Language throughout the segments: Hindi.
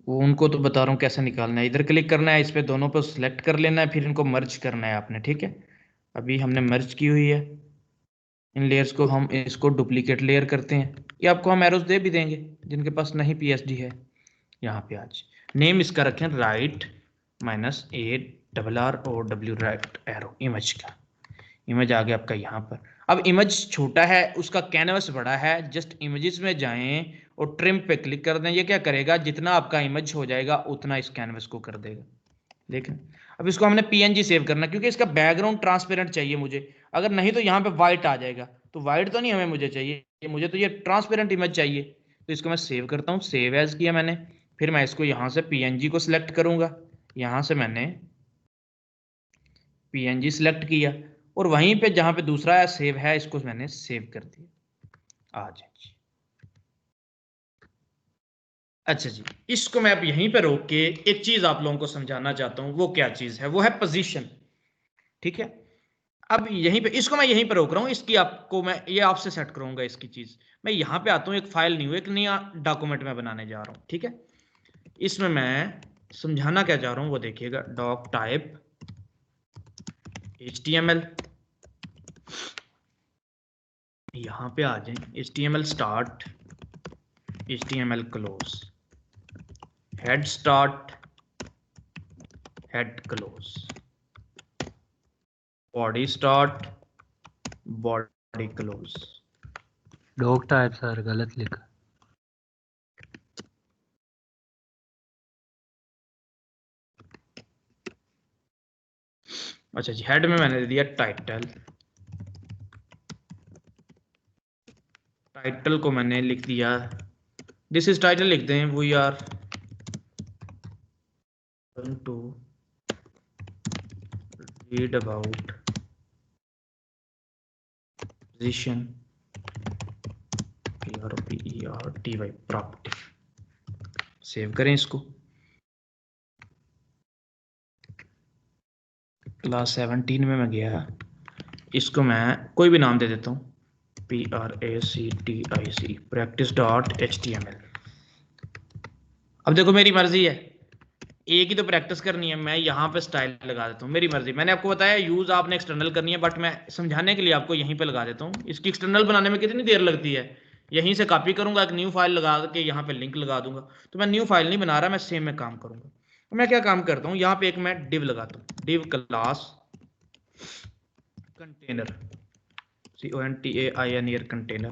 वो उनको तो बता रहा हूँ कैसे निकालना है। इधर क्लिक करना है, इस पे दोनों पे सिलेक्ट कर लेना है, फिर इनको मर्ज करना है आपने, ठीक है। अभी हमने मर्ज की हुई है इन लेयर्स को, हम इसको डुप्लीकेट लेयर करते हैं। ये आपको हम एरोज दे भी देंगे जिनके पास नहीं पीएसडी है। यहाँ पे आज नेम इसका रखें right -A RR O W, right arrow image का। इमेज आ गया आपका यहाँ पर। अब इमेज छोटा है, उसका कैनवस बड़ा है, जस्ट इमेजेस में जाएं और ट्रिम पे क्लिक कर दें। ये क्या करेगा, जितना आपका इमेज हो जाएगा उतना इस कैनवस को कर देगा। देखें, अब इसको हमने पीएनजी सेव करना, क्योंकि इसका बैकग्राउंड ट्रांसपेरेंट चाहिए मुझे। अगर नहीं तो यहाँ पे व्हाइट आ जाएगा, तो व्हाइट तो नहीं हमें मुझे चाहिए, मुझे तो ये ट्रांसपेरेंट इमेज चाहिए। तो इसको मैं सेव करता हूँ, सेव एज किया मैंने। फिर मैं इसको यहाँ से पीएनजी को सिलेक्ट करूंगा। यहाँ से मैंने पीएनजी सिलेक्ट किया, और वहीं पे जहां पे दूसरा है सेव है, इसको मैंने सेव कर दिया। आ जाए जी। अच्छा जी, इसको मैं अब यहीं पे रोक के एक चीज आप लोगों को समझाना चाहता हूं। वो क्या चीज है, वो है पोजीशन, ठीक है। अब यहीं पे इसको मैं यहीं पे रोक रहा हूं, इसकी आपको मैं ये आपसे सेट करूंगा इसकी चीज। मैं यहां पे आता हूं, एक फाइल न्यू, एक नया डॉक्यूमेंट में बनाने जा रहा हूं, ठीक है। इसमें मैं समझाना क्या चाह रहा हूं वो देखिएगा। डॉक टाइप HTML, यहां पे आ जाए, HTML start, HTML close, head start, head close, body start, body close. Dog type sir गलत लिखा। अच्छा जी, हेड में मैंने दे दिया टाइटल। टाइटल को मैंने लिख दिया, दिस इज टाइटल लिख दें, we are going to read about position, PROPERTY, property. Save करें इसको। क्लास 17 में मैं गया, इसको मैं कोई भी नाम दे देता हूँ, PRACTIC, practice.html। अब देखो मेरी मर्जी है, एक ही तो प्रैक्टिस करनी है, मैं यहाँ पे स्टाइल लगा देता हूँ, मेरी मर्जी। मैंने आपको बताया यूज आपने एक्सटर्नल करनी है, बट मैं समझाने के लिए आपको यहीं पे लगा देता हूँ। इसकी एक्सटर्नल बनाने में कितनी देर लगती है, यहीं से कॉपी करूंगा, एक न्यू फाइल लगा के यहाँ पे लिंक लगा दूंगा। तो मैं न्यू फाइल नहीं बना रहा, मैं सेम में काम करूंगा। तो मैं क्या काम करता हूँ, यहाँ पे एक मैं डिव लगाता हूँ, div class container, CONTAINER container.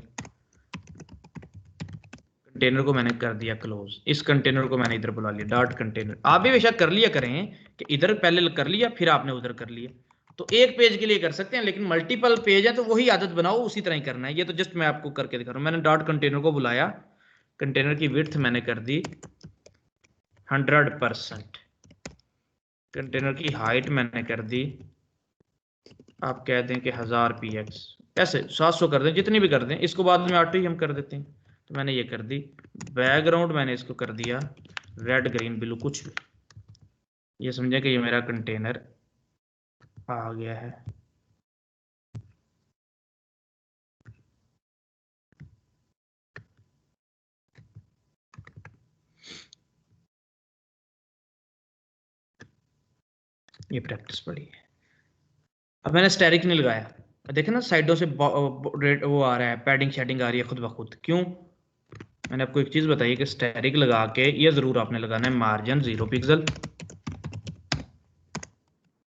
Container को मैंने कर दिया क्लोज, इस कंटेनर को मैंने इधर बुला लिया डॉट कंटेनर। आप भी बेशक कर लिया करें कि इधर पहले कर लिया फिर आपने उधर कर लिया, तो एक पेज के लिए कर सकते हैं, लेकिन मल्टीपल पेज है तो वही आदत बनाओ, उसी तरह ही करना है। ये तो जस्ट मैं आपको करके दिखा रहा हूँ। मैंने डॉट कंटेनर को बुलाया, कंटेनर की विड्थ मैंने कर दी 100%, कंटेनर की हाइट मैंने कर दी, आप कह दें कि 1000 px, ऐसे 700 कर दें, जितनी भी कर दें। इसको बाद में ऑटो ही हम कर देते हैं, तो मैंने ये कर दी। बैकग्राउंड मैंने इसको कर दिया रेड ग्रीन ब्लू कुछ भी, ये समझे कि ये मेरा कंटेनर आ गया है। ये प्रैक्टिस पड़ी है। अब मैंने स्टैरिक नहीं लगाया, देखे ना साइडों से रेड वो आ रहा है, पैडिंग शेडिंग आ रही है खुद ब खुद, क्यों? मैंने आपको एक चीज बताई कि स्टैरिक लगा के ये जरूर आपने लगाना है, मार्जिन 0 पिक्सल,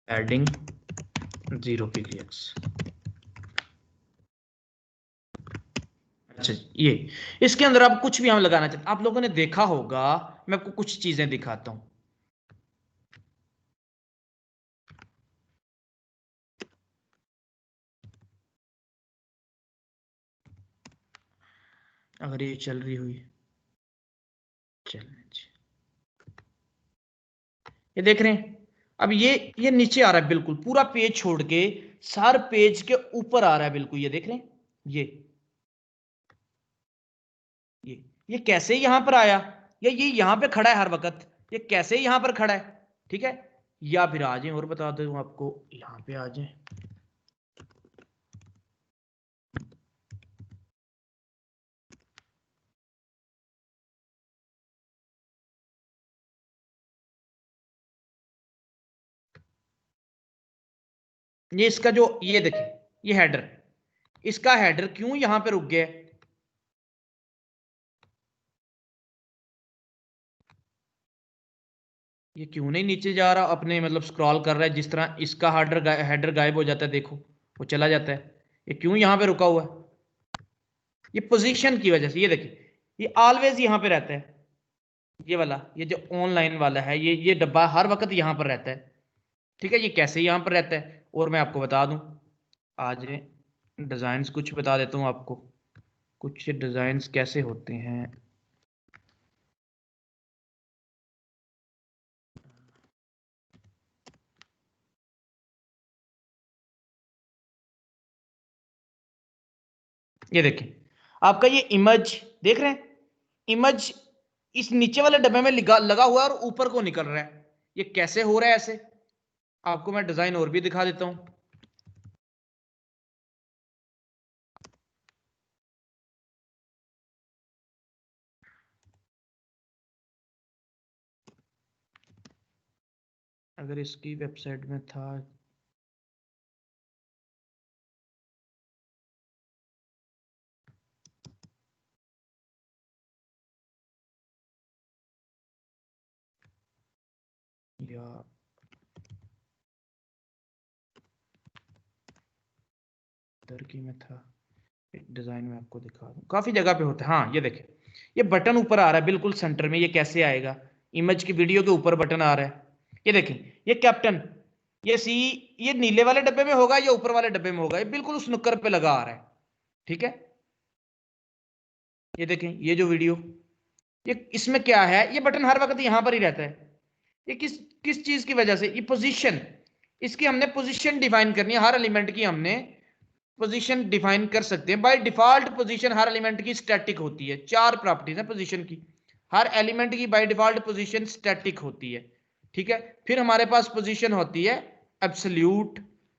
पैडिंग 0 पिक्स। अच्छा, ये इसके अंदर आप कुछ भी हम लगाना चाहते, आप लोगों ने देखा होगा, मैं आपको कुछ चीजें दिखाता हूं। अगर ये चल रही हुई, चलने, ये देख रहे हैं। अब ये नीचे आ रहा है बिल्कुल, पूरा पेज छोड़ के सार पेज के ऊपर आ रहा है बिल्कुल, ये देख रहे हैं। ये ये कैसे यहां पर आया, या ये यहां पे खड़ा है हर वक्त, ये कैसे यहां पर खड़ा है, ठीक है। या फिर आ जाए और बता दूं आपको, यहां पे आ जाए, ये इसका जो ये देखिए ये हेडर, इसका हेडर क्यों यहां पे रुक गया है? ये क्यों नहीं नीचे जा रहा अपने, मतलब स्क्रॉल कर रहा है जिस तरह इसका हेडर गायब हो जाता है, देखो वो चला जाता है। ये क्यों यहां पे रुका हुआ है? ये पोजीशन की वजह से। ये देखिए ये ऑलवेज यहां पे रहता है, ये वाला, ये जो ऑनलाइन वाला है, ये डब्बा हर वक्त यहां पर रहता है। ठीक है, ये कैसे यहां पर रहता है और मैं आपको बता दूं। आज डिजाइन्स कुछ बता देता हूं आपको, कुछ डिजाइन्स कैसे होते हैं। ये देखिए आपका ये इमेज देख रहे हैं, इमेज इस नीचे वाले डब्बे में लगा हुआ है और ऊपर को निकल रहा है। ये कैसे हो रहा है ऐसे? आपको मैं डिजाइन और भी दिखा देता हूं। अगर इसकी वेबसाइट में था, या इधर की में था, एक डिजाइन में आपको दिखा दूं, काफी जगह पे होता है। हाँ ये देखिए ये बटन ऊपर आ रहा है बिल्कुल सेंटर में, ये कैसे आएगा? इमेज की वीडियो के ऊपर बटन आ रहा है। ये देखिए ये कैप्टन, ये सी, ये नीले वाले डब्बे में होगा या ऊपर वाले डब्बे में होगा? ये बिल्कुल उस नुक्कर पे लगा आ रहा है। ठीक है, ये देखें ये जो वीडियो, ये इसमें क्या है, ये बटन हर वक्त यहां पर ही रहता है। ये किस किस चीज की वजह से? ये पोजीशन, इसकी हमने पोजीशन डिफाइन करनी है। हर एलिमेंट की हमने पोजीशन डिफाइन कर सकते हैं। By default position her element की स्टैटिक होती है। चार प्रॉपर्टीज है पोजीशन की, हर एलिमेंट की बाय डिफॉल्ट पोजीशन स्टैटिक होती है। ठीक है, फिर हमारे पास पोजीशन होती है एब्सोल्यूट,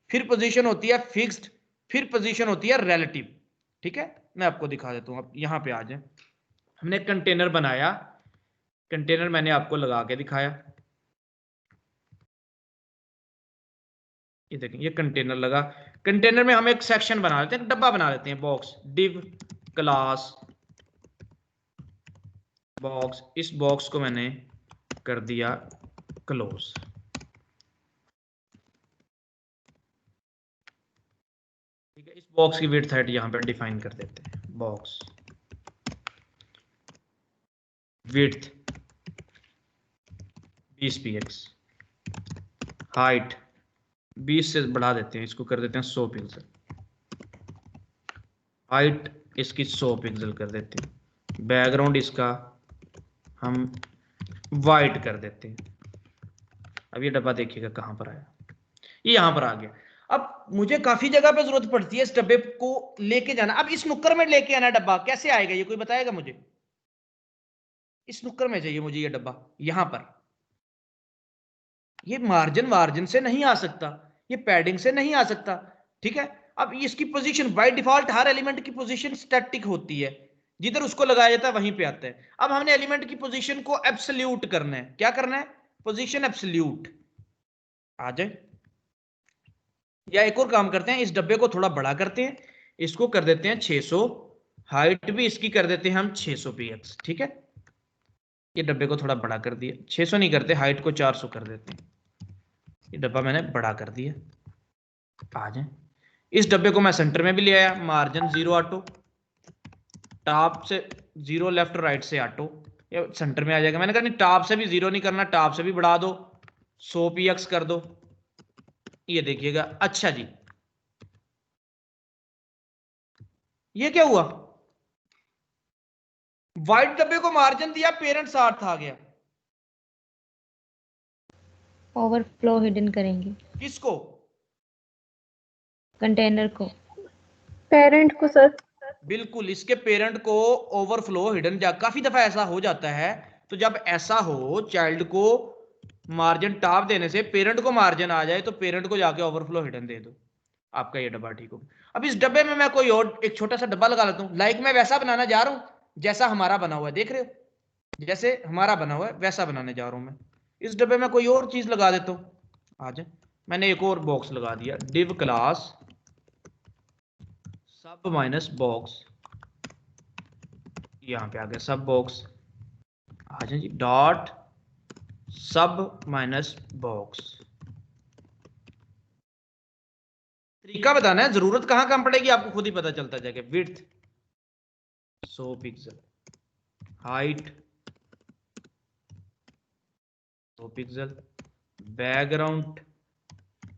फिर पोजीशन होती है फिक्स्ड, फिर पोजीशन होती है रिलेटिव। ठीक है, मैं आपको दिखा देता हूं। अब यहां पे आ जाए, हमने कंटेनर बनाया, कंटेनर मैंने आपको लगा के दिखाया। ये देखें ये कंटेनर लगा, कंटेनर में हम एक सेक्शन बना लेते हैं, डब्बा बना लेते हैं, बॉक्स डिव क्लास बॉक्स। इस बॉक्स को मैंने कर दिया क्लोज। ठीक है, इस बॉक्स की विड्थ हाइट यहां पर डिफाइन कर देते हैं, बॉक्स विड्थ 20 px, हाइट 20 से बढ़ा देते हैं, इसको कर देते हैं 100 पिक्सल, हाइट इसकी 100 पिक्सल कर देते हैं, बैकग्राउंड इसका हम वाइट कर देते हैं। अब ये डब्बा देखिएगा कहां पर आया, ये यहां पर आ गया। अब मुझे काफी जगह पे जरूरत पड़ती है इस डब्बे को लेके जाना। अब इस नुक्कर में लेके आना डब्बा, कैसे आएगा ये कोई बताएगा मुझे? इस नुक्कर में चाहिए मुझे ये डब्बा, यहां पर। ये मार्जिन वार्जिन से नहीं आ सकता, ये पैडिंग से नहीं आ सकता। ठीक है, अब इसकी position by default her element की पोजीशन स्टैटिक होती है, जिधर उसको लगाया जाता है वहीं पे आता है। अब हमने एलिमेंट की पोजीशन को एब्सोल्यूट करना है। क्या करना है? Position absolute. आ जाए, या एक और काम करते हैं, इस डब्बे को थोड़ा बड़ा करते हैं, इसको कर देते हैं 600, हाइट भी इसकी कर देते हैं हम 600 px। ठीक है, ये डब्बे को थोड़ा बड़ा कर दिया, 600 नहीं करते, हाइट को 400 कर देते हैं। ये डब्बा मैंने बड़ा कर दिया। आ जाए, इस डब्बे को मैं सेंटर में भी ले आया, मार्जिन 0 ऑटो, टॉप से 0 लेफ्ट राइट से ऑटो, ये सेंटर में आ जाएगा। मैंने कहा नहीं टॉप से भी 0 नहीं करना, टॉप से भी बढ़ा दो, 100 px कर दो। ये देखिएगा, अच्छा जी ये क्या हुआ? व्हाइट डब्बे को मार्जिन दिया, पेरेंट 60 आ गया। ओवरफ्लो हिडन करेंगे किसको? कंटेनर को, पेरेंट को सर। बिल्कुल, इसके पेरेंट को ओवरफ्लो हिडन जा, काफी दफा ऐसा हो जाता है। तो जब ऐसा हो, चाइल्ड को मार्जिन टॉप देने से पेरेंट को मार्जिन आ जाए, तो पेरेंट को जाके ओवरफ्लो हिडन दे दो, आपका ये डब्बा ठीक हो। अब इस डब्बे में मैं कोई और एक छोटा सा डब्बा लगा लेता हूँ, लाइक मैं वैसा बनाना जा रहा हूँ जैसा हमारा बना हुआ है, देख रहे हो जैसे हमारा बना हुआ है वैसा बनाने जा रहा हूँ मैं। इस डब्बे में कोई और चीज लगा देता हूँ। आ जाए, मैंने एक और बॉक्स लगा दिया, div क्लास सब माइनस बॉक्स, यहाँ पे आ गया सब बॉक्स, आ जाए जी, डॉट सब माइनस बॉक्स। तरीका बताना है, जरूरत कहां कम पड़ेगी आपको खुद ही पता चलता जाएगा। Width 100 pixel, height 100 pixel, background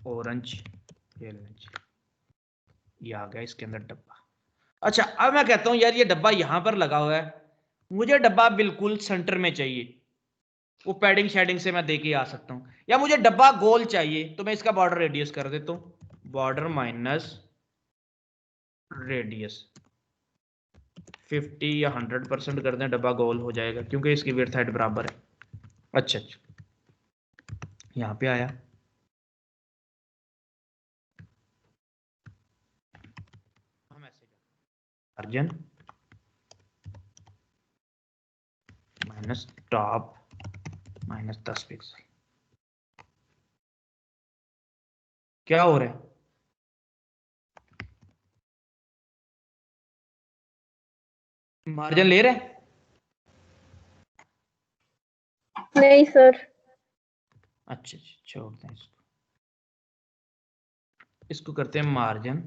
orange, ये आ गया इसके अंदर डब्बा। अच्छा अब मैं कहता हूं यार ये डब्बा यहां पर लगा हुआ है, मुझे डब्बा बिल्कुल सेंटर में चाहिए, वो पैडिंग शेडिंग से मैं देके आ सकता हूं, या मुझे डब्बा गोल चाहिए, तो मैं इसका बॉर्डर रेडियस कर देता हूं, बॉर्डर माइनस रेडियस 50 या 100% कर दें, डब्बा गोल हो जाएगा क्योंकि इसकी विड्थ हाइट बराबर है। अच्छा यहां पे आया, हम ऐसे margin minus top minus 10 pixel, क्या हो रहा है? मार्जिन ले रहे हैं? नहीं सर। अच्छा छोड़ते हैं इसको, इसको करते हैं मार्जिन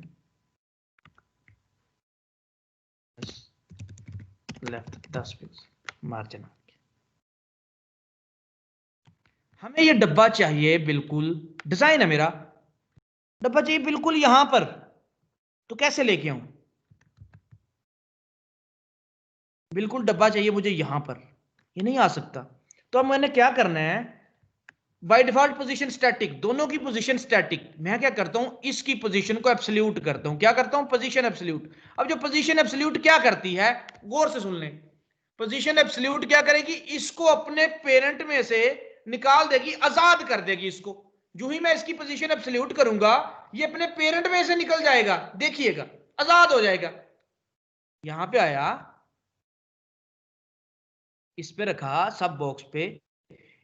लेफ्ट 10 पिक्सल, मार्जिन। हमें ये डब्बा चाहिए बिल्कुल, डिजाइन है मेरा, डब्बा चाहिए बिल्कुल यहां पर, तो कैसे लेके आऊं? बिल्कुल डब्बा चाहिए मुझे यहां पर, ये नहीं आ सकता। तो अब मैंने क्या करना है, बाय डिफॉल्ट पोजीशन स्टैटिक, दोनों की पोजीशन स्टैटिक, मैं क्या करता हूं इसकी पोजीशन को एब्सोल्यूट करता हूं, क्या करता हूं पोजीशन एब्सोल्यूट। अब जो पोजीशन एब्सोल्यूट क्या करती है, गौर से सुन लें, पोजीशन एब्सोल्यूट क्या करेगी, इसको अपने पेरेंट में से निकाल देगी, आजाद कर देगी इसको। जो ही मैं इसकी पोजीशन एब्सोल्यूट करूंगा ये अपने पेरेंट में से निकल जाएगा, देखिएगा आजाद हो जाएगा। यहां पे आया, इस पे रखा सब बॉक्स पे,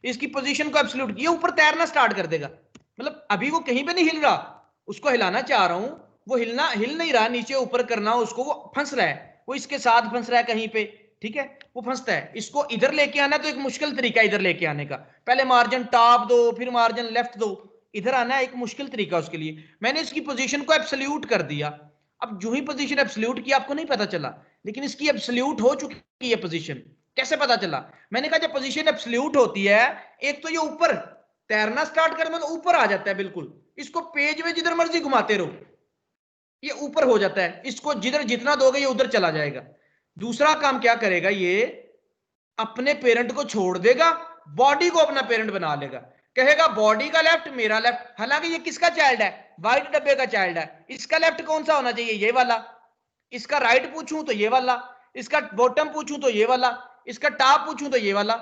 इसकी पोजीशन को एब्सोल्यूट, ये ऊपर तैरना स्टार्ट कर देगा, मतलब अभी वो कहीं पे नहीं हिल रहा, उसको हिलाना चाह रहा हूं, वो हिल नहीं रहा, नीचे ऊपर करना उसको, वो फंस रहा है, वो इसके साथ फंस रहा है कहीं पे, ठीक है, वो फंसता है। इसको इधर लेके आना तो एक मुश्किल तरीका इधर लेके आने का, पहले मार्जिन टॉप दो फिर मार्जिन लेफ्ट दो, इधर आना एक मुश्किल तरीका उसके लिए। मैंने इसकी पोजीशन को एब्सोल्यूट कर दिया, अब जो ही पोजीशन एब्सोल्यूट की आपको नहीं पता चला, लेकिन इसकी एब्सोल्यूट हो चुकी है पोजीशन। कैसे पता चला? मैंने कहा जब पोजीशन एब्सोल्यूट होती है, एक तो ये ऊपर तैरना स्टार्ट करने में ऊपर आ जाता है बिल्कुल, इसको पेज में जिधर मर्जी घुमाते रहो ये ऊपर हो जाता है, इसको जिधर जितना दोगे ये उधर चला जाएगा। दूसरा काम क्या करेगा, ये अपने पेरेंट को छोड़ देगा, बॉडी को अपना पेरेंट बना लेगा, कहेगा बॉडी का लेफ्ट मेरा लेफ्ट, हालांकि ये किसका चाइल्ड है, व्हाइट डब्बे का चाइल्ड है, इसका लेफ्ट कौन सा होना चाहिए, ये वाला, इसका राइट पूछूं तो ये वाला, इसका बॉटम पूछूं तो ये वाला, इसका टॉप पूछूं तो ये वाला,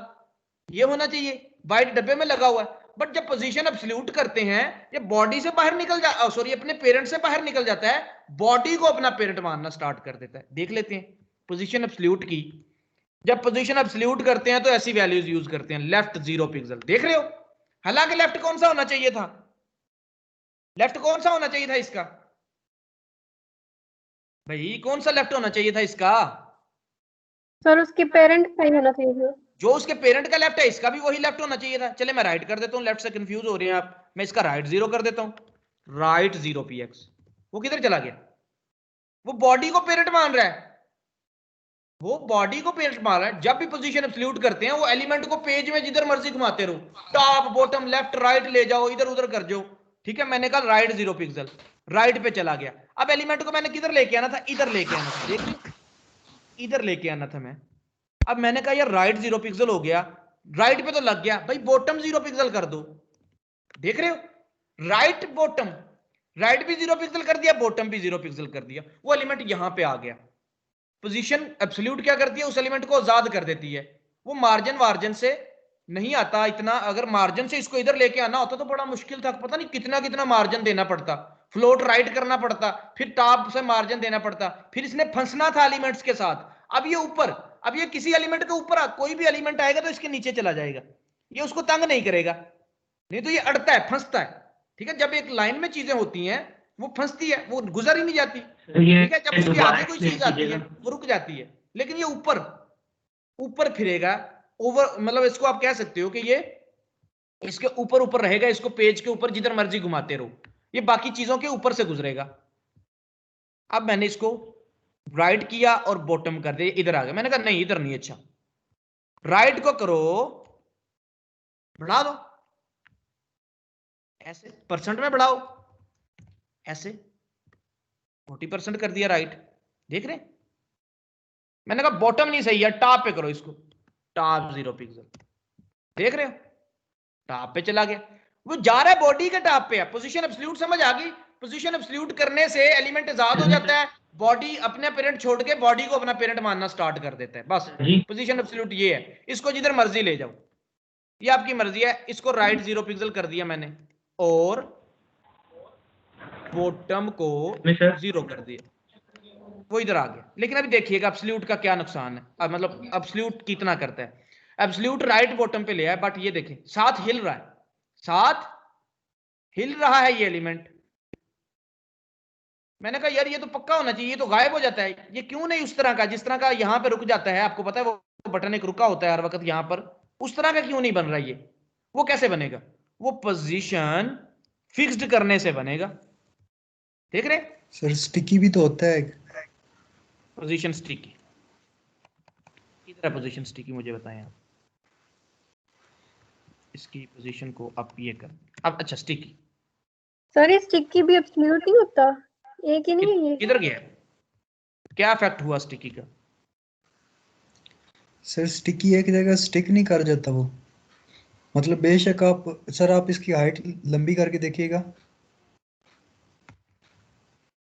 ये होना चाहिए, व्हाइट डब्बे में लगा हुआ है। बट जब पोजीशन एब्सोल्यूट करते हैं, ये बॉडी से बाहर निकल जा, सॉरी अपने पेरेंट से बाहर निकल जाता है, बॉडी को अपना पेरेंट मानना स्टार्ट कर देता है। देख लेते हैं पोजीशन एब्सोल्यूट की, जब पोजीशन एब्सोल्यूट करते हैं तो ऐसी वैल्यूज यूज करते हैं, लेफ्ट 0 पिक्सल, देख रहे हो, हालांकि लेफ्ट कौन सा होना चाहिए था, लेफ्ट कौन सा होना चाहिए था इसका, भाई कौन सा लेफ्ट होना चाहिए था इसका, सर उसके पेरेंट का ही होना चाहिए था। जो उसके पेरेंट का लेफ्ट है इसका भी वही लेफ्ट होना चाहिए था। चले मैं राइट कर देता हूँ, लेफ्ट से कंफ्यूज हो रहे हैं आप, मैं इसका राइट 0 कर देता हूँ, राइट 0 px, वो किधर चला गया, वो बॉडी को पेरेंट मान रहा है, वो बॉडी को पेरेंट मान रहा है। जब भी पोजीशन एब्सोल्यूट करते हैं वो एलिमेंट को पेज में जिधर मर्जी घुमाते रहो, टॉप बॉटम लेफ्ट राइट ले जाओ, इधर उधर कर जाओ, ठीक है। मैंने कहा राइट 0 पिक्सल, राइट पे चला गया। अब एलिमेंट को मैंने किधर लेके आना था, इधर लेके आना था, देखिए इधर लेके आना था मैं। अब मैंने कहा यार राइट 0 पिक्सल हो गया, राइट पे तो लग गया, भाई बॉटम 0 पिक्सल कर दो, देख रहे हो, राइट बॉटम, राइट भी 0 पिक्सल कर दिया, बॉटम भी 0 पिक्सल कर दिया, वो एलिमेंट यहां पे आ गया। पोजीशन एब्सोल्यूट क्या करती है, उस एलिमेंट को आजाद कर देती है, वो मार्जिन वार्जिन से नहीं आता इतना, अगर मार्जिन से इसको इधर लेके आना होता तो बड़ा मुश्किल था, पता नहीं कितना कितना मार्जिन देना पड़ता, फ्लोट राइट करना पड़ता, फिर टॉप से मार्जिन देना पड़ता, फिर इसने फंसना था एलिमेंट्स के साथ। अब ये ऊपर, अब ये किसी एलिमेंट के ऊपर, कोई भी एलिमेंट आएगा तो इसके नीचे चला जाएगा, ये उसको तंग नहीं करेगा, नहीं तो ये अड़ता है फंसता है, ठीक है, जब एक लाइन में चीजें होती हैं वो फंसती है, वो गुजर ही नहीं जाती, ठीक है, जब उसके आगे कोई चीज आती है वो रुक जाती है। लेकिन ये ऊपर ऊपर फिरेगा, ओवर, मतलब इसको आप कह सकते हो कि ये इसके ऊपर ऊपर रहेगा, इसको पेज के ऊपर जिधर मर्जी घुमाते रहो, ये बाकी चीजों के ऊपर से गुजरेगा। अब मैंने इसको राइट किया और बॉटम कर दिया, इधर आ गया, मैंने कहा नहीं इधर नहीं, अच्छा राइट को करो, बढ़ा दो, ऐसे परसेंट में बढ़ाओ, ऐसे 40% कर दिया राइट, देख रहे हैं? मैंने कहा बॉटम नहीं सही है, टॉप पे करो इसको, टॉप 0 पिक्सल, देख रहे हो, टॉप पे चला गया, वो जा रहा है बॉडी के टॉप पे है। पोजीशन एब्सोल्यूट समझ आ गई? पोजीशन एब्सोल्यूट करने से एलिमेंट आजाद हो जाता है, बॉडी अपने पेरेंट छोड़ के बॉडी को अपना पेरेंट मानना स्टार्ट कर देता है, बस पोजीशन एब्सोल्यूट ये है। इसको जिधर मर्जी ले जाओ, ये आपकी मर्जी है। इसको राइट 0 पिक्सल कर दिया मैंने और बॉटम को 0 कर दिया, वो इधर आ गया। लेकिन अभी देखिएगा एब्सोल्यूट का क्या नुकसान है, मतलब एब्सोल्यूट कितना करता है। एब्सोल्यूट राइट बॉटम पे ले आया, बट ये देखें साथ हिल रहा है, साथ हिल रहा है ये एलिमेंट। मैंने कहा यार ये तो पक्का होना चाहिए, ये तो गायब हो जाता है, ये क्यों नहीं उस तरह का जिस तरह का यहां पे रुक जाता है? आपको पता है वो बटन एक रुका होता है हर वक्त यहां पर, उस तरह का क्यों नहीं बन रहा ये? वो कैसे बनेगा? वो पोजीशन फिक्स्ड करने से बनेगा, देख रहे? सर स्टिकी भी तो होता है। पोजीशन स्टिकी किधर है? पोजीशन स्टिकी मुझे बताएं आप। इसकी पोजीशन को आप ये कर, अब अच्छा स्टिकी सर ये स्टिकी भी एब्सोल्यूट नहीं होता, एक ही नहीं है ये। किधर गया? क्या इफेक्ट हुआ स्टिकी का? सर स्टिकी एक जगह स्टिक नहीं कर जाता वो, मतलब बेशक आप सर आप इसकी हाइट लंबी करके देखिएगा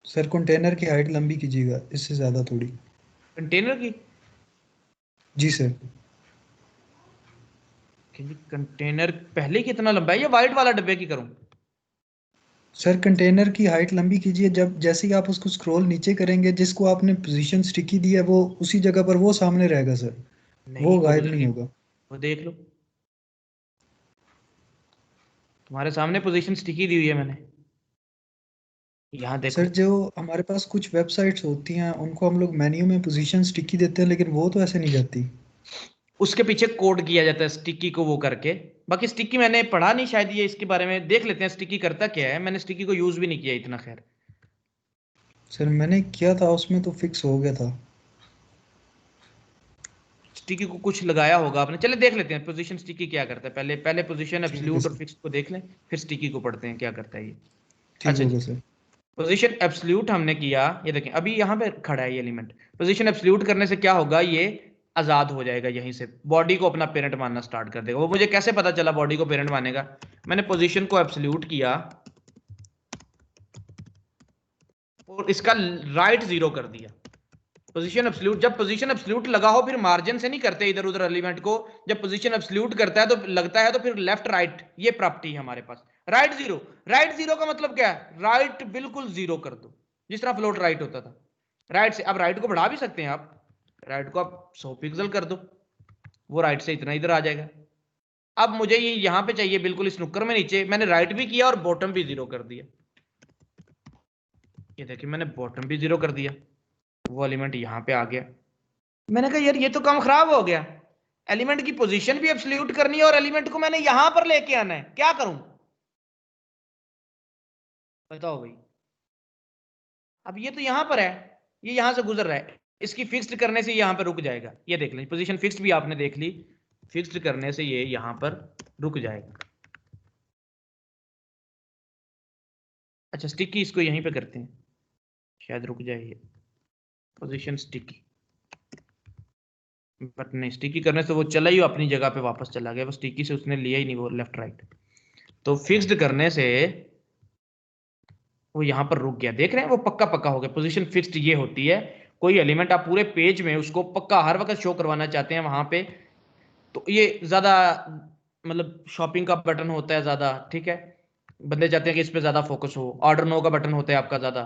सर, कंटेनर की हाइट लंबी कीजिएगा इससे ज्यादा थोड़ी। कंटेनर की? जी सर। कंटेनर पहले कितना लंबा है, ये वाइट वाला डब्बे की करूं? सर कंटेनर की हाइट लंबी कीजिए, जब जैसे ही आप उसको स्क्रॉल नीचे करेंगे जिसको आपने पोजीशन स्टिकी दी है वो उसी जगह पर वो सामने रहेगा सर, वो गायब नहीं होगा। वो देख लो, तुम्हारे सामने पोजीशन स्टिकी दी हुई है मैंने, यहाँ देखो। सर जो हमारे पास कुछ वेबसाइट्स होती हैं उनको हम लोग मेन्यू में पोजीशन स्टिकी देते हैं, लेकिन वो तो ऐसे नहीं जाती। उसके पीछे कोड किया जाता है स्टिकी को वो करके। बाकी स्टिकी मैंने पढ़ा नहीं शायद, ये इसके बारे में देख लेते हैं स्टिकी करता क्या है। मैंने स्टिकी को यूज भी नहीं किया इतना, खैर सर मैंने किया था, उसमें तो फिक्स हो गया था। स्टिकी को कुछ लगाया होगा आपने। चले देख लेते हैं पोजीशन स्टिकी क्या करता है। पहले पोजीशन एब्सोल्यूट और फिक्स को देख लें, फिर स्टिकी को पढ़ते हैं क्या करता है ये। अच्छा होगा सर। पोजीशन एब्सोल्यूट हमने किया, ये देखें अभी यहाँ पे खड़ा है ये एलिमेंट। पोजीशन एब्सोल्यूट करने से क्या होगा, ये आजाद हो जाएगा, यहीं से बॉडी को अपना पेरेंट मानना स्टार्ट कर देगा। वो मुझे कैसे पता चला बॉडी को पेरेंट मानेगा? मैंने पोजीशन को एब्सोल्यूट किया और इसका राइट 0 कर दिया। पोजीशन एब्सोल्यूट, जब पोजीशन एब्सोल्यूट लगा हो फिर मार्जिन से नहीं करते इधर उधर एलिमेंट को। जब पोजीशन एब्सोल्यूट करता है तो लगता है तो फिर लेफ्ट राइट, ये प्रॉपर्टी है हमारे पास। राइट 0, राइट 0 का मतलब क्या है? राइट बिल्कुल 0 कर दो, जिस तरह फ्लोट राइट होता था राइट से। अब राइट को बढ़ा भी सकते हैं आप, राइट को आप 100 पिक्सल कर दो, वो राइट से इतना इधर आ जाएगा। अब मुझे ये यहां पे चाहिए बिल्कुल इस नुक्कर में नीचे, मैंने राइट भी किया और बॉटम भी 0 कर दिया। ये देखिए मैंने बॉटम भी 0 कर दिया, वो एलिमेंट यहां पे आ गया। मैंने कहा यार ये तो काम खराब हो गया, एलिमेंट की पोजीशन भी एब्सोल्यूट करनी है और एलिमेंट को मैंने यहां पर लेके आना है, क्या करूं बताओ भाई? अब ये तो यहां पर है, ये यहां से गुजर रहा है, इसकी फिक्स्ड करने से यहां पर रुक जाएगा। ये देख लें पोजीशन फिक्स्ड भी आपने देख ली, फिक्स्ड करने से ये यहां पर रुक जाएगा। अच्छा स्टिकी इसको यहीं पे करते हैं, शायद रुक जाए ये पोजीशन स्टिकी। बट नहीं, स्टिकी करने से वो चला ही अपनी जगह पे वापस चला गया, वो स्टिकी से उसने लिया ही नहीं वो लेफ्ट राइट। तो फिक्स्ड करने से वो यहां पर रुक गया, देख रहे हैं वो पक्का पक्का हो गया। पोजीशन फिक्स्ड ये होती है, कोई एलिमेंट आप पूरे पेज में उसको पक्का हर वक्त शो करवाना चाहते हैं वहां पे, तो ये ज्यादा मतलब शॉपिंग का बटन होता है ज्यादा, ठीक है, बंदे चाहते हैं कि इस पे ज्यादा फोकस हो। ऑर्डर नो का बटन होता है आपका ज्यादा,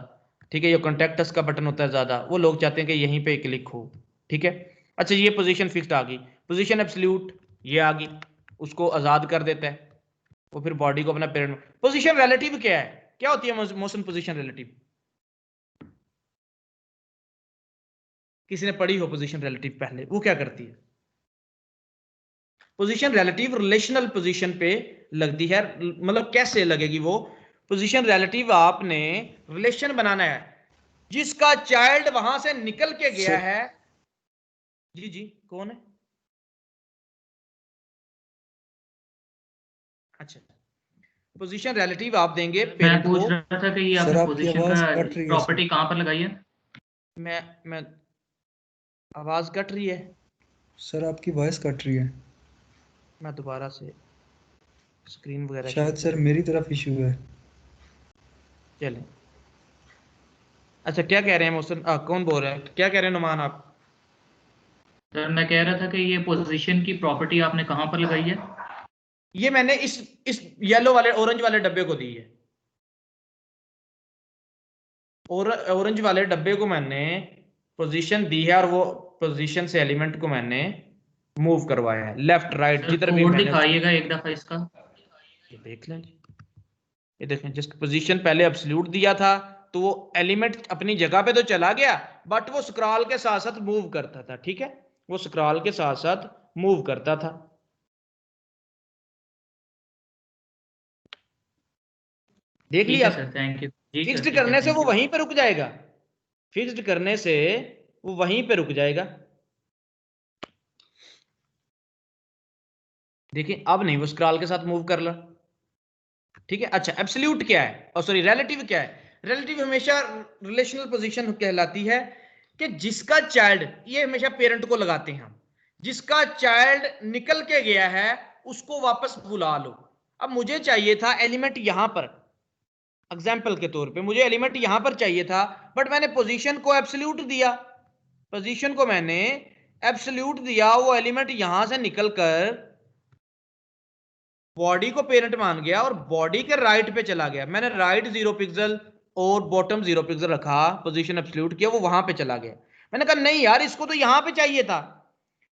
ठीक है, ये कॉन्टैक्ट अस का बटन होता है ज्यादा, वो लोग चाहते हैं कि यहीं पे क्लिक हो, ठीक है। अच्छा ये पोजीशन फिक्स्ड आ गई, पोजीशन एब्सोल्यूट ये आ गई, उसको आजाद कर देता है। वो फिर बॉडी को अपना पेरेंट। पोजीशन रिलेटिव क्या है, क्या होती है मोशन पोजीशन रिलेटिव? किसी ने पढ़ी हो पोजीशन रिलेटिव पहले, वो क्या करती है? पोजीशन रिलेटिव रिलेशनल पोजीशन पे लगती है, मतलब कैसे लगेगी वो पोजीशन रिलेटिव? आपने रिलेशन बनाना है, जिसका चाइल्ड वहां से निकल के गया है। जी जी, कौन है? अच्छा, पोजीशन रिलेटिव आप देंगे मैं पेरेंट को। पूछ रहा था कि ये सर आपने आपकी पोजीशन आवाज का कट रही है प्रॉपर्टी कहाँ पर लगाई है? मैं आवाज कट रही है, सर, आपकी वॉइस कट रही है। मैं दोबारा से स्क्रीन वगैरह शायद सर मेरी तरफ इशू है। चलें। अच्छा, क्या कह रहे हैं मोहसिन? कौन बोल रहा है, क्या कह रहे हैं नुमान आप? सर मैं कह रहा था कि ये पोजीशन की प्रॉपर्टी आपने कहाँ पर लगाई है? ये मैंने इस येलो वाले ऑरेंज वाले डब्बे को दी है, और ऑरेंज वाले डब्बे को मैंने पोजीशन दी है, और वो पोजीशन से एलिमेंट को मैंने मूव करवाया है लेफ्ट राइट जिधर भी कोड मैंने। दिखाइएगा एक दफा इसका। ये देख लें, ये देखें, जिस पोजीशन पहले एब्सोल्यूट दिया था तो वो एलिमेंट अपनी जगह पे तो चला गया, बट वो स्क्रॉल के साथ साथ मूव करता था। ठीक है, वो स्क्रॉल के साथ साथ मूव करता था। देख लिया sir, thank you ji. Fixed करने से वो वहीं पे रुक जाएगा, फिक्स्ड करने से वो वहीं पे रुक जाएगा। देखिए अब नहीं, वो स्क्रॉल के साथ मूव कर ला। ठीक है, अच्छा एब्सोल्यूट क्या है, और सॉरी रिलेटिव क्या है? रिलेटिव हमेशा रिलेशनल पोजीशन कहलाती है कि जिसका चाइल्ड, ये हमेशा पेरेंट को लगाते हैं हम, जिसका चाइल्ड निकल के गया है उसको वापस बुला लो। अब मुझे चाहिए था एलिमेंट यहां पर, एग्जाम्पल के तौर पे मुझे एलिमेंट यहां पर चाहिए था, बट मैंने पोजीशन को एब्सोल्यूट दिया, पोजीशन को मैंने एब्सोल्यूट दिया, वो एलिमेंट यहां से निकलकर बॉडी को पेरेंट मान गया और बॉडी के राइट पे चला गया। मैंने राइट 0 पिक्सल और बॉटम 0 पिक्सल रखा, पोजीशन एब्सोल्यूट किया, वो वहां पे चला गया। मैंने कहा नहीं यार, इसको तो यहां पे चाहिए था,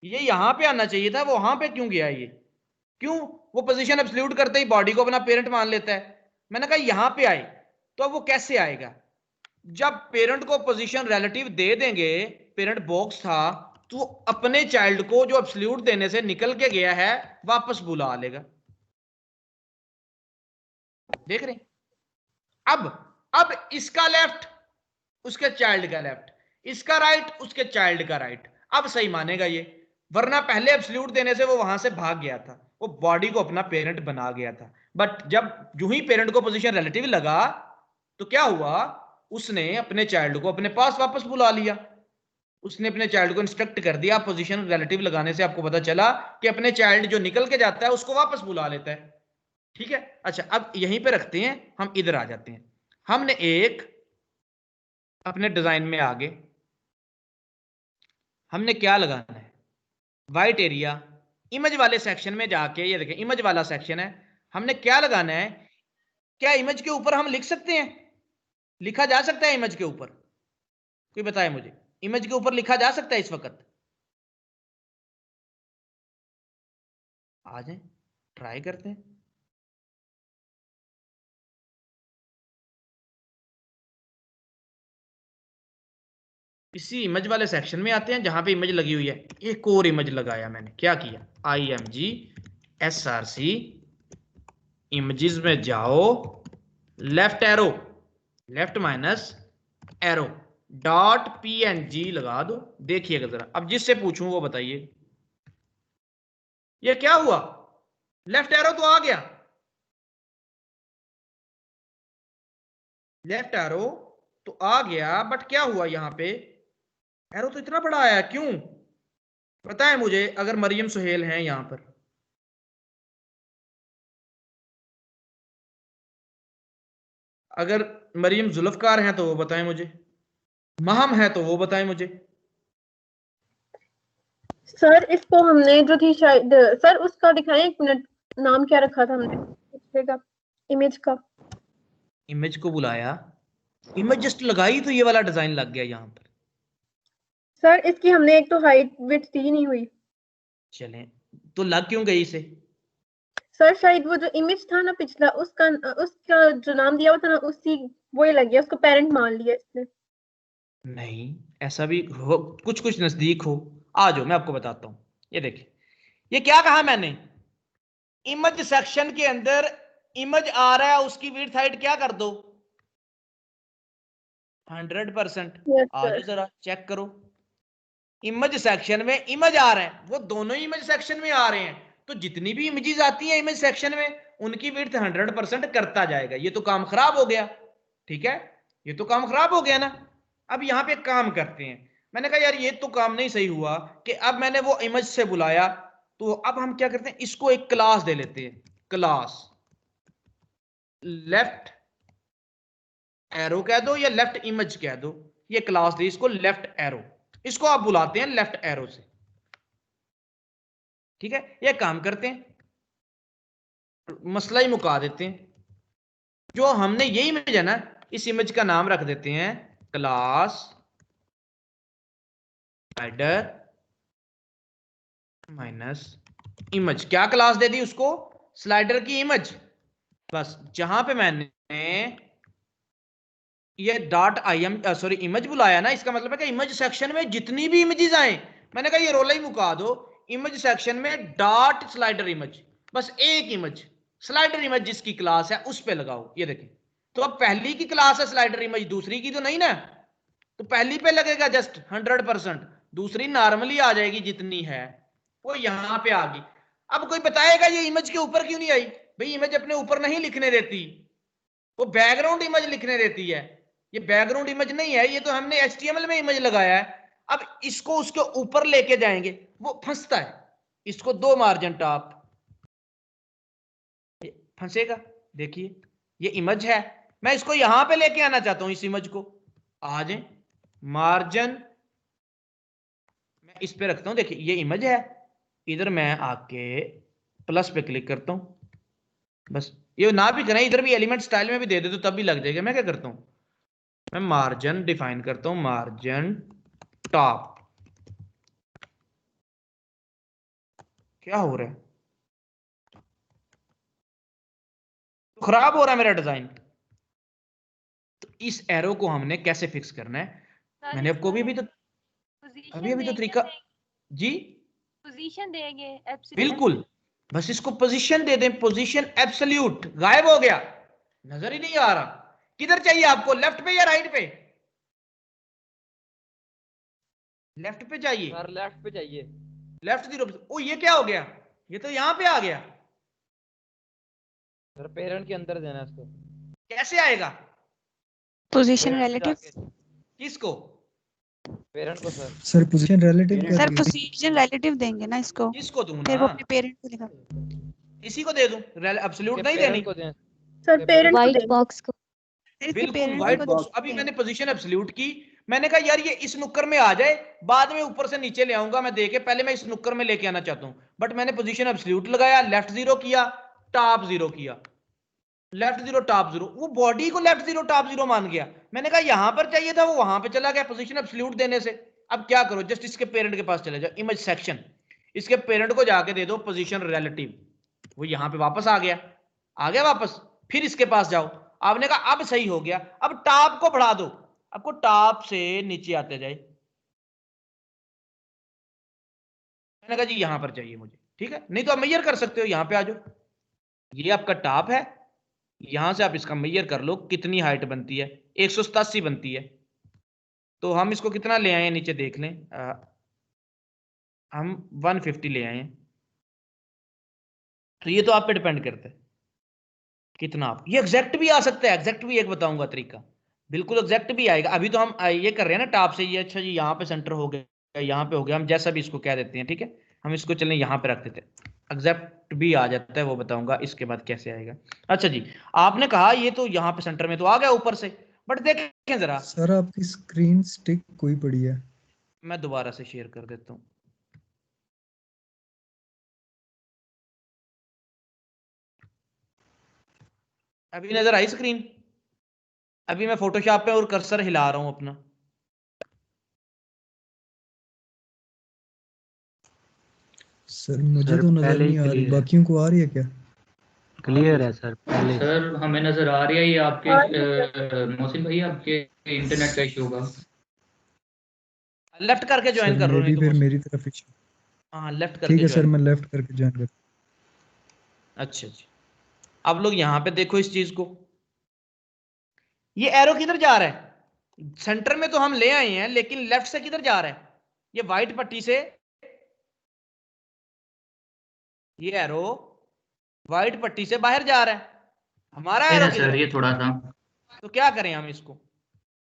ये यहां पे आना चाहिए था, वो वहां पे क्यों गया? ये क्यों? वो पोजीशन एब्सोल्यूट करते ही बॉडी को अपना पेरेंट मान लेता है। मैंने कहा यहां पे आए, तो अब वो कैसे आएगा? जब पेरेंट को पोजीशन रिलेटिव दे देंगे, पेरेंट बॉक्स था, तो अपने चाइल्ड को जो एब्सोल्यूट देने से निकल के गया है वापस बुला लेगा। देख रहे हैं? अब इसका लेफ्ट उसके चाइल्ड का लेफ्ट, इसका राइट उसके चाइल्ड का राइट, अब सही मानेगा ये, वरना पहले एब्सोल्यूट देने से वो वहां से भाग गया था, वो बॉडी को अपना पेरेंट बना गया था। बट जब जो ही पेरेंट को पोजीशन रिलेटिव लगा तो क्या हुआ, उसने अपने चाइल्ड को अपने पास वापस बुला लिया, उसने अपने चाइल्ड को इंस्ट्रक्ट कर दिया। पोजीशन रिलेटिव लगाने से आपको पता चला कि अपने चाइल्ड जो निकल के जाता है उसको वापस बुला लेता है। ठीक है, अच्छा अब यहीं पे रखते हैं, हम इधर आ जाते हैं। हमने एक अपने डिजाइन में आगे हमने क्या लगाना है, वाइट एरिया, इमेज वाले सेक्शन में जाके, ये देखें इमेज वाला सेक्शन है, हमने क्या लगाना है? क्या इमेज के ऊपर हम लिख सकते हैं? लिखा जा सकता है इमेज के ऊपर? कोई बताए मुझे, इमेज के ऊपर लिखा जा सकता है इस वक्त? आ जाए, ट्राई करते हैं। इसी इमेज वाले सेक्शन में आते हैं जहां पे इमेज लगी हुई है। एक और इमेज लगाया मैंने, क्या किया, IMG इमेजेस में जाओ, left arrow, left minus arrow, dot PNG लगा दो। देखिएगा जरा, अब जिससे पूछूं वो बताइए, ये क्या हुआ? लेफ्ट एरो तो आ गया, लेफ्ट एरो तो आ गया, बट क्या हुआ यहां पे? एरो तो इतना बड़ा आया, क्यों? पता है मुझे, अगर मरियम सुहेल हैं यहां पर, अगर मरियम जुल्फकार हैं तो वो बताएं मुझे, महम है तो वो बताएं मुझे। सर इसको हमने जो थी शायद, सर उसका दिखाएं एक मिनट, नाम क्या रखा था हमने पिछले का, इमेज का? इमेज को बुलाया, इमेज जस्ट लगाई तो ये वाला डिजाइन लग गया यहां पर। सर इसकी हमने एक तो हाइट विड्थ दी नहीं हुई। चलें, तो लग क्यों गई इसे? सर शायद वो जो इमेज था ना पिछला, उसका जो नाम दिया हुआ था ना, उसी वही लग गया, उसको पेरेंट मान लिया इसने। नहीं, ऐसा भी हो, कुछ कुछ नजदीक हो। आ जाओ मैं आपको बताता हूं। ये देखिए, ये क्या कहा मैंने, इमेज सेक्शन के अंदर इमेज आ रहा है, उसकी विड्थ हाइट क्या कर दो 100%। यस आ जाओ सर। जरा चेक करो, इमेज सेक्शन में इमेज आ रहा है, वो दोनों ही इमेज सेक्शन में आ रहे हैं, तो जितनी भी इमेजेस आती हैं इमेज सेक्शन में उनकी विड्थ 100% करता जाएगा। ये तो काम खराब हो गया, ठीक है, ये तो काम खराब हो गया ना। अब यहां पे काम करते हैं, मैंने कहा यार ये तो काम नहीं सही हुआ कि अब मैंने वो इमेज से बुलाया, तो अब हम क्या करते हैं, इसको एक क्लास दे लेते हैं, क्लास लेफ्ट एरो कह दो या लेफ्ट इमेज कह दो, ये क्लास दी इसको लेफ्ट एरो, इसको आप बुलाते हैं लेफ्ट एरो से, ठीक है। ये काम करते हैं, मसला ही मुका देते हैं। जो हमने ये इमेज है ना, इस इमेज का नाम रख देते हैं क्लास स्लाइडर माइनस इमेज। क्या क्लास दे दी उसको, स्लाइडर की इमेज। बस जहां पे मैंने ये डॉट IM सॉरी इमेज बुलाया ना, इसका मतलब है कि इमेज सेक्शन में जितनी भी इमेजेस आए, मैंने कहा ये रोला ही मुका दो, इमेज सेक्शन में डॉट स्लाइडर इमेज, बस एक इमेज स्लाइडर इमेज जिसकी क्लास है उस पे लगाओ। ये देखिए, तो अब पहली की क्लास है स्लाइडर इमेज, दूसरी की तो नहीं ना, तो पहली पे लगेगा जस्ट 100%, दूसरी नॉर्मली आ जाएगी जितनी है वो यहां पे आ गई। अब कोई बताएगा ये इमेज के ऊपर क्यों नहीं आई, भाई इमेज अपने ऊपर नहीं लिखने देती, वो बैकग्राउंड इमेज लिखने देती है, ये बैकग्राउंड इमेज नहीं है, ये तो हमने HTML में इमेज लगाया है। अब इसको उसके ऊपर लेके जाएंगे वो फंसता है, इसको दो मार्जिन टॉप, फंसेगा। देखिए ये इमेज है, मैं इसको यहां पे लेके आना चाहता हूं, इस इमेज को आ जाए मार्जिन मैं इस पे रखता हूं। देखिए ये इमेज है, इधर मैं आके प्लस पे क्लिक करता हूं, बस ये ना भी करें, इधर भी एलिमेंट स्टाइल में भी दे दे तो तब भी लग जाएगा। मैं क्या करता हूं, मैं मार्जिन डिफाइन करता हूं, मार्जिन टॉप। क्या हो रहा है, तो खराब हो रहा है मेरा डिजाइन। तो इस एरो को हमने कैसे फिक्स करना है, मैंने आपको अभी तो तरीका जी पोजीशन देंगे बिल्कुल, बस इसको पोजीशन दे दें, पोजीशन एब्सोल्यूट, गायब हो गया, नजर ही नहीं आ रहा। किधर चाहिए आपको, लेफ्ट पे या राइट पे, लेफ्ट पे चाहिए, सर लेफ्ट पे चाहिए। लेफ्ट 0 पे। ओ ये क्या हो गया, ये तो यहां पे आ गया, सर पेरेंट के अंदर देना है इसको। कैसे आएगा, पोजीशन पेरेंट पे रिलेटिव जाके, किसको, पेरेंट को sir. Sir position relative Parent sir कर दीजिए। पोजीशन रिलेटिव देंगे ना इसको, किसको दूं फिर वो ना, अपने पेरेंट को देगा। इसी को दे दूं, एब्सोल्यूट इसके नहीं देनी, पेरेंट को दें। सर पेरेंट को व्हाइट देंगे। बॉक्स को इसके बिल्कुल पेरेंट व्हाइट को बॉक्स। अभी देंगे। मैंने पोजीशन एब्सोल्यूट की, मैंने कहा यार ये इस नुक्कर में आ जाए, बाद में ऊपर से नीचे ले आऊंगा मैं देखे, पहले मैं इस नुक्कर में लेके आना चाहता हूं, बट मैंने पोजीशन एब्सोल्यूट लगाया, लेफ्ट 0 किया, टॉप 0 किया, लेफ्ट 0 टॉप 0, वो बॉडी को लेफ्ट 0 टॉप 0 मान गया। मैंने कहा यहां पर चाहिए था, वो वहां पे चला गया पोजीशन एब्सोल्यूट देने से। अब क्या करो, जस्ट इसके पेरेंट के पास चले जाओ, इमेज सेक्शन, इसके पेरेंट को जाके दे दो पोजीशन रिलेटिव, वो यहां पे वापस आ गया, आ गया वापस। फिर इसके पास जाओ, आपने कहा अब सही हो गया, अब टॉप को बढ़ा दो, आपको टॉप से नीचे आते जाए, मैंने कहा जी यहां पर चाहिए मुझे, ठीक है, नहीं तो आप मेजर कर सकते हो, यहां पे आ जाओ, ये आपका टॉप है, यहां से आप इसका मेजर कर लो कितनी हाइट बनती है, 187 बनती है, तो हम इसको कितना ले आए हैं नीचे देख लें, हम 150 ले आए हैं, तो ये तो आप पे डिपेंड करता है कितना आप, ये एग्जैक्ट भी आ सकता है, एग्जैक्ट भी एक बताऊंगा तरीका, बिल्कुल एग्जैक्ट भी आएगा। अभी तो हम ये कर रहे हैं ना टॉप से, ये अच्छा जी यहाँ पे सेंटर हो गया, यहाँ पे हो गया, हम जैसा भी इसको कह देते हैं, ठीक है, हम इसको चलें यहाँ पे रख देते हैं, एग्जैक्ट भी आ जाता है, वो बताऊंगा इसके बाद कैसे आएगा। अच्छा जी, आपने कहा ये तो यहाँ पे सेंटर में तो आ गया ऊपर से, बट देखें जरा, सर आपकी स्क्रीन स्टिक कोई पड़ी है। मैं दोबारा से शेयर कर देता हूँ, अभी नजर आई स्क्रीन, अभी मैं फोटोशॉप पे और कर्सर हिला रहा हूं अपना, सर मुझे सर तो नजर पहले ही नहीं आ रही, क्लियर है। बाकियों को आ रही है क्या। क्लियर है सर पहले। सर हमें नजर आ रही है ये आपके मोहसिन भाई आपके इंटरनेट का इशू होगा। लेफ्ट करके ज्वाइन सर कर मे लो, नहीं भी तो फिर मोहसिन। मेरी तरफ इशू। हाँ लेफ्ट ठीक करके है सर, ज्वाइन। मैं लेफ्ट करके ज्वाइन कर। अच्छा जी, आप लोग यहाँ पे देखो इस चीज को, ये एरो किधर जा रहा है? सेंटर में तो हम ले आए हैं, लेकिन लेफ्ट से किधर जा रहा है? ये व्हाइट पट्टी से, ये एरो व्हाइट पट्टी से बाहर जा रहा है। हमारा फिर एरो है किधर सर है? ये थोड़ा सा। तो क्या करें हम इसको?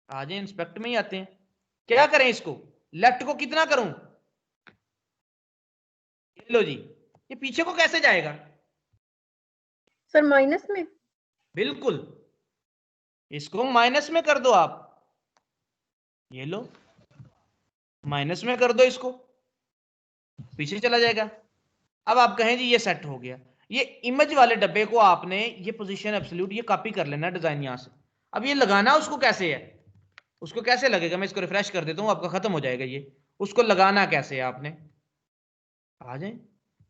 आ जाए इंस्पेक्ट में ही आते हैं। क्या करें इसको? लेफ्ट को कितना करूं? ये लो जी, ये पीछे को कैसे जाएगा? सर माइनस में। बिल्कुल, इसको माइनस में कर दो आप। ये लो, माइनस में कर दो इसको, पीछे चला जाएगा। अब आप कहें जी ये सेट हो गया। ये इमेज वाले डब्बे को आपने ये पोजीशन एब्सोल्यूट ये कॉपी कर लेना डिजाइन यहां से। अब ये लगाना उसको कैसे है? उसको कैसे लगेगा? मैं इसको रिफ्रेश कर देता हूं, आपका खत्म हो जाएगा ये। उसको लगाना कैसे है आपने? आ जाए,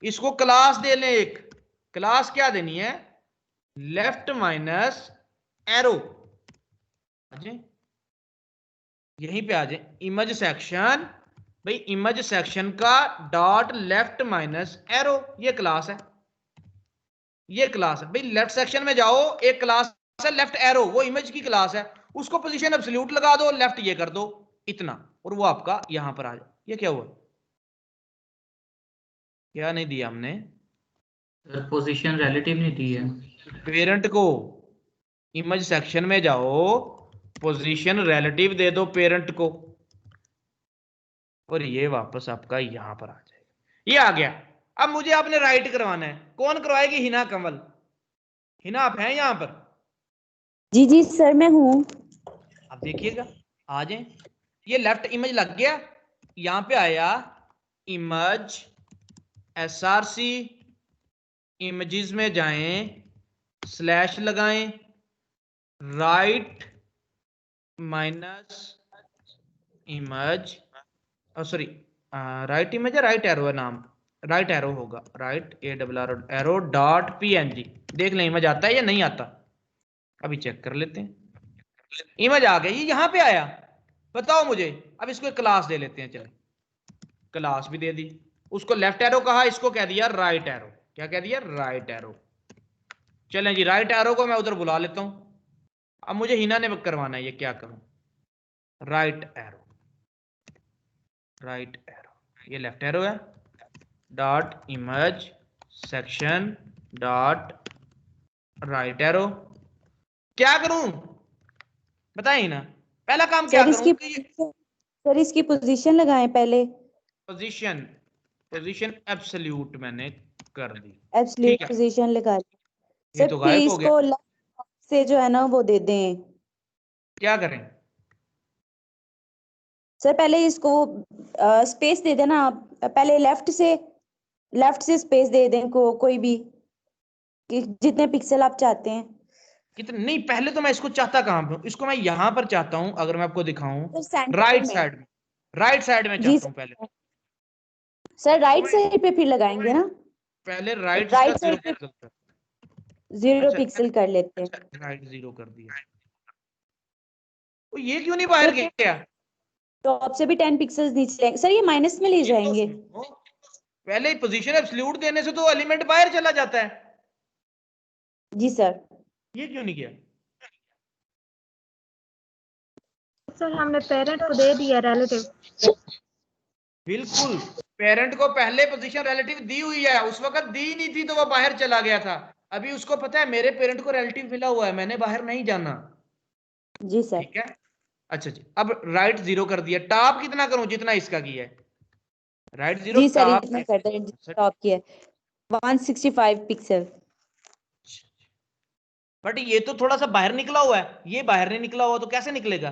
इसको क्लास दे लें एक। क्लास क्या देनी है? Left minus arrow. आ जाए, यहीं पे आ जाए, इमेज सेक्शन। भाई इमेज सेक्शन का डॉट लेफ्ट माइनस एरो, ये क्लास है। ये क्लास है भाई, लेफ्ट सेक्शन में जाओ, एक क्लास है लेफ्ट एरो, वो इमेज की क्लास है। उसको पोजीशन एब्सोल्यूट लगा दो, लेफ्ट ये कर दो इतना, और वो आपका यहां पर आ जाए। ये क्या हुआ? क्या नहीं दिया हमने? सर पोजीशन रिलेटिव नहीं दी है। पेरेंट को इमेज सेक्शन में जाओ, पोजीशन रिलेटिव दे दो पेरेंट को, और ये वापस आपका यहां पर आ जाएगा। ये आ गया। अब मुझे आपने राइट करवाना है, कौन करवाएगी? हिना कंवल। हिना आप हैं यहां पर? जी जी सर मैं हूँ। अब देखिएगा, आ जाए, ये लेफ्ट इमेज लग गया। यहां पे आया इमेज, एसआरसी, इमेजेस में जाएं, स्लैश लगाएं, right minus image, sorry right image है, राइट एरो है नाम, राइट एरो होगा, right A double R arrow dot PNG. देख लें इमेज आता है या नहीं आता, अभी चेक कर लेते हैं। इमेज आ गई, ये यहां पे आया। बताओ मुझे, अब इसको एक क्लास दे लेते हैं। चलो क्लास भी दे दी, उसको लेफ्ट एरो कहा, इसको कह दिया राइट एरो। क्या कह दिया? Right arrow. चलें जी, राइट एरो को मैं उधर बुला लेता हूं। अब मुझे हिना ने करवाना है, ये क्या करूं? राइट एरो, राइट एरो, ये लेफ्ट एरो है, dot image section dot right arrow. क्या करूं बताइए ना, पहला काम क्या करूं कि सर इसकी पोजीशन लगाएं पहले। पोजीशन, पोजीशन एब्सोल्यूट मैंने कर दी। एब्सोल्यूट ठीक है, पोजीशन लगा ली। ये सर तो गायब प्लीज हो गया। को लेफ्ट से जो है ना वो दे दें। क्या करें? सर पहले इसको स्पेस दे देना आप, पहले लेफ्ट से स्पेस दे दें कोई भी, कि जितने पिक्सल आप चाहते हैं। कितने नहीं, पहले तो मैं इसको चाहता कहां पे हूं? इसको मैं यहां पर चाहता हूं, अगर मैं आपको दिखाऊं, सर सेंटर राइट में। साइड में, राइट साइड में जी चाहता हूं पहले। सर तो राइट मैं साइड पे फिर लगाएंगे ना। पहले राइट का राइट 0 साइड पे पिक्सल कर। 0 अच्छा, पिक्सल कर लेते हैं। राइट 0 कर दिया। तो ये क्यों नहीं बाहर सर गया? टॉप से भी 10 पिक्सल्स नीचे लेंगे सर, ये माइनस में ले ये तो जाएंगे। सुनो, पहले पोजीशन एब्सोल्यूट देने से तो एलिमेंट बाहर चला जाता है, जी सर। ये क्यों नहीं किया? सर हमने पेरेंट को दे दिया रिलेटिव। बिल्कुल, पेरेंट को पहले पोजीशन रिलेटिव दी हुई है, उस वक्त दी नहीं थी तो वो बाहर चला गया था। अभी उसको पता है मेरे पेरेंट को रिलेटिव मिला हुआ है, मैंने बाहर नहीं जाना। जी सर। ठीक है, अच्छा जी, अब राइट 0 कर दिया। टॉप कितना करूं? जितना इसका किया है, राइट 0 जी सर टॉप इतना है। कर दें, टॉप की है 165 पिक्सल। बट ये तो थोड़ा सा बाहर निकला हुआ है, ये बाहर नहीं निकला हुआ, तो कैसे निकलेगा?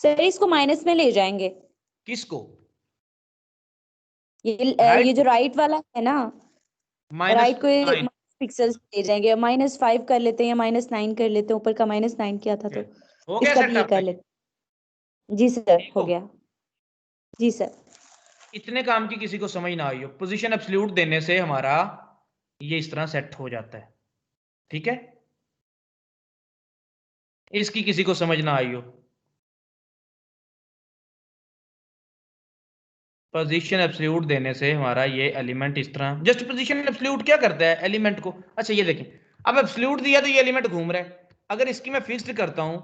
सर इसको माइनस में ले जाएंगे। किसको? ये जो राइट वाला है ना, राइट को -9 पिक्सल्स ले जाएंगे, -5 कर लेते हैं या -9 कर लेते हैं, ऊपर का -9 किया था तो हो गया इसका सेट भी ये आपका? कर लेते हैं। जी सर ठीक हो हो, गया। जी सर। इतने काम की किसी को समझ ना आई हो। पोजीशन एब्सोल्यूट देने से हमारा ये इस तरह सेट हो जाता है। ठीक है, इसकी किसी को समझ ना आई हो। पोजीशन एब्सोल्यूट देने से हमारा ये एलिमेंट इस तरह, जस्ट पोजीशन एब्सोल्यूट क्या करता है एलिमेंट को, अच्छा ये देखें, अब एब्सोल्यूट दिया तो ये एलिमेंट घूम रहा है। अगर इसकी मैं फिक्स्ड करता हूं,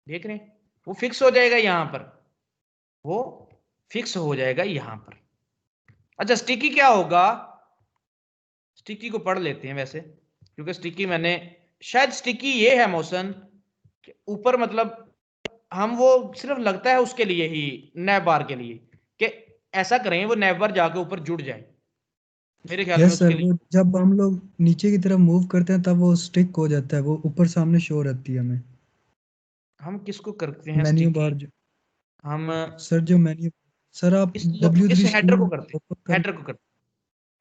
देख रहे हैं, वो फिक्स हो जाएगा यहां पर, वो फिक्स हो जाएगा यहां पर। अच्छा स्टिकी क्या होगा, स्टिकी को पढ़ लेते हैं वैसे, क्योंकि स्टिकी मैंने, शायद स्टिकी ये है मोशन ऊपर, मतलब हम वो सिर्फ लगता है उसके लिए ही, नैब बार के लिए, कि ऐसा करें वो नैब बार जाके ऊपर जुड़ जाए, मेरे ख्याल में यस उसके सर, लिए। वो जब हम लोग नीचे की तरफ मूव करते हैं तब वो स्टिक हो जाता है, वो ऊपर सामने शो रहती है हमें। हम किसको करते हैं मेन्यू स्टिकी, बार हम सर जो मेन्यू, सर आप इस W3 हेडर को स्कूल करते हैं, ओपन कर, हेडर को करते हैं,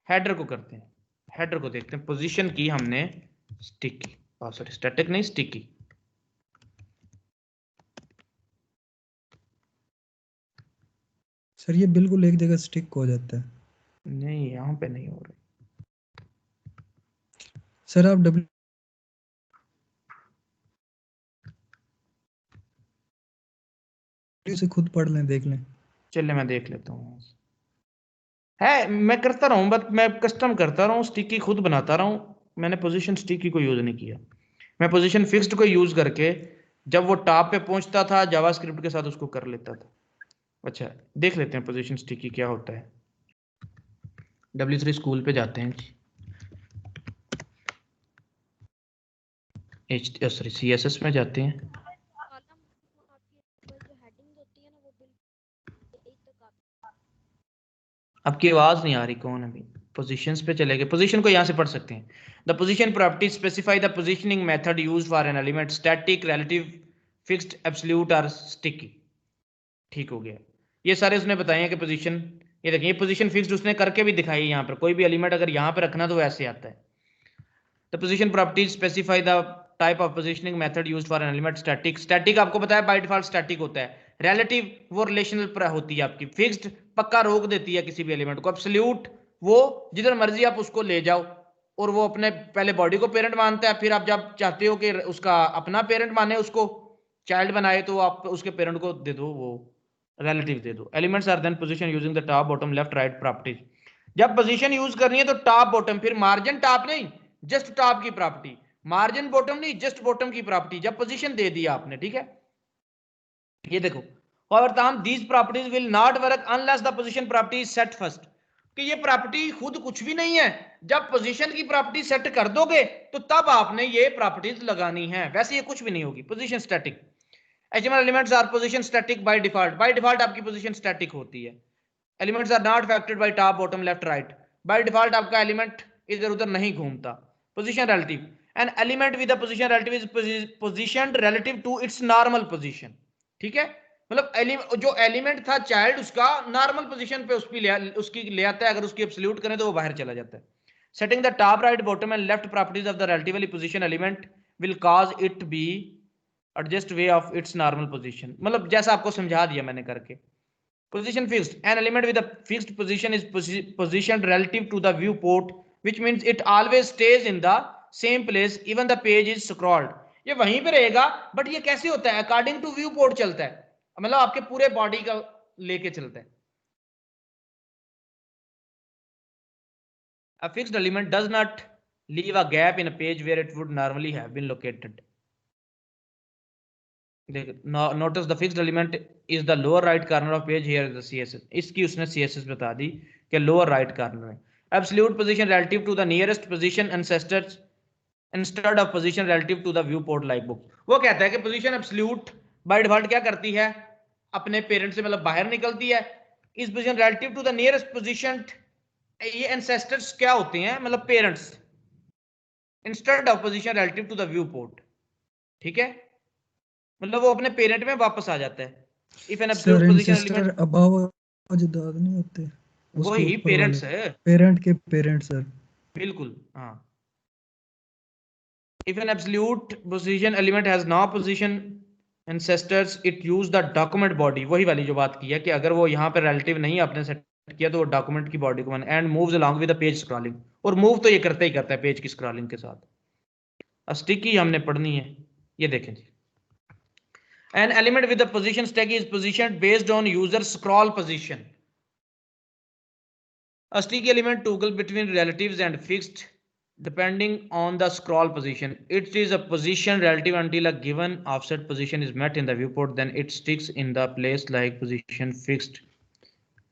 हेडर को करते हैं, हेडर को देखते हैं। पोजीशन की हमने स्टिकी, सॉरी स्टैटिक नहीं स्टिकी, सर ये बिल्कुल एक जगह स्टिक हो जाता है। नहीं यहाँ पे नहीं हो रही। सर आप W से खुद पढ़ लें, देख लें। चलिए मैं देख लेता हूँ, है मैं करता रहा हूँ, बट मैं कस्टम करता रहा हूँ, स्टिकी खुद बनाता रहा हूँ, मैंने पोजीशन स्टिकी को यूज नहीं किया। मैं पोजीशन फिक्स्ड को यूज करके जब वो टॉप पे पहुंचता था जावास्क्रिप्ट के साथ उसको कर लेता था। अच्छा देख लेते हैं पोजीशन स्टिकी क्या होता है। W3 स्कूल पे जाते हैं जी, सॉरी CSS में जाते हैं। आपकी आवाज नहीं आ रही, कौन अभी पोजीशंस पे चले गए, पोजीशन को यहाँ से पढ़ सकते हैं। The position property specify the positioning method used for an element, static, relative, fixed, absolute और स्टिकी। ठीक हो गया, ये सारे उसने बताए हैं कि पोजीशन, ये देखिए ये पोजीशन फिक्स्ड उसने करके भी दिखाई है। यहाँ पर कोई भी एलिमेंट अगर यहाँ पे रखना तो वैसे आता है। The position properties specify the type of positioning method used for an element. Static, static आपको पता है बाय डिफॉल्ट स्टैटिक होता है। रिलेटिव वो रिलेशनल पर होती है आपकी। फिक्स्ड पक्का रोक देती है किसी भी एलिमेंट को। एब्सोल्यूट वो जिधर मर्जी आप उसको ले जाओ, और वो अपने पहले बॉडी को पेरेंट मानता है, फिर आप जब चाहते हो कि उसका अपना पेरेंट माने, उसको चाइल्ड बनाए, तो आप उसके पेरेंट को दे दो वो रिलेटिव दे दो। Elements are then position using the top bottom left right properties. जब पोजीशन यूज करनी है तो टॉप बॉटम, फिर मार्जिन टॉप नहीं, जस्ट टॉप की प्रॉपर्टी, मार्जिन बॉटम नहीं, जस्ट बॉटम की प्रॉपर्टी, जब पोजीशन दे दिया आपने। ठीक है, ये देखो, और तमाम these properties will not work unless the position property is set first, कि ये प्रॉपर्टी खुद कुछ भी नहीं है, जब पोजीशन की प्रॉपर्टी सेट कर दोगे तो तब आपने ये प्रॉपर्टीज लगानी है, वैसे ये कुछ भी नहीं होगी। Position static, HTML elements are position static by default, by default आपकी पोजीशन स्टैटिक होती है। Elements are not affected by top bottom left right, by default आपका एलिमेंट इधर उधर नहीं घूमता। Position relative, an element with a position relative is positioned relative to its normal position. ठीक है, मतलब जो एलिमेंट था चाइल्ड, उसका नॉर्मल पोजीशन पे उसकी ले आता है, अगर उसकी एब्सोल्यूट करें तो वो बाहर चला जाता है। Setting the top right bottom and left properties of the relatively position element will cause it be adjust way of its normal position, मतलब जैसा आपको समझा दिया मैंने करके। Position fixed, an element with a fixed position is positioned relative to the viewport, which means it always stays in the same place even the page is scrolled. ये वहीं पे रहेगा, बट ये कैसे होता है, अकॉर्डिंग टू व्यू पोर्ट चलता है, मतलब आपके पूरे बॉडी का लेके चलता है। A fixed element does not leave a gap in a page where it would normally have been located. Notice the fixed element is the lower right corner of page, here is the CSS. इसकी उसने CSS बता दी कि lower right corner में। Absolute position relative to the nearest position ancestors instead of position relative to the viewport like book। वो कहता है कि position absolute by default क्या करती है, अपने पेरेंट से मतलब बाहर निकलती है। इस position relative to the nearest position, ये ancestors क्या होते हैं, मतलब parents, instead of position relative to the viewport। ठीक है, मतलब वो अपने पेरेंट में वापस आ जाता है। इफ एन सर absolute position ancestor element, above अजदाद नहीं होते, उसके वही ऊपर पेरेंट्स वाले है, पेरेंट के पेरेंट सर। बिल्कुल हाँ। If an absolute position element has no position ancestors it use the document body, वही वाली जो बात की है कि अगर वो यहाँ पे रिलेटिव नहीं आपने सेट किया तो वो डॉक्यूमेंट की बॉडी को बन and moves along with the page scrolling, और मूव तो ये करता ही करता है पेज की स्क्रॉलिंग के साथ। स्टिकी हमने पढ़नी है, ये देखें जी। An element with the position sticky is positioned based on user scroll position. A sticky element toggle between relatives and fixed depending on the scroll position. It is a position relative until a given offset position is met in the viewport, then it sticks in the place like position fixed.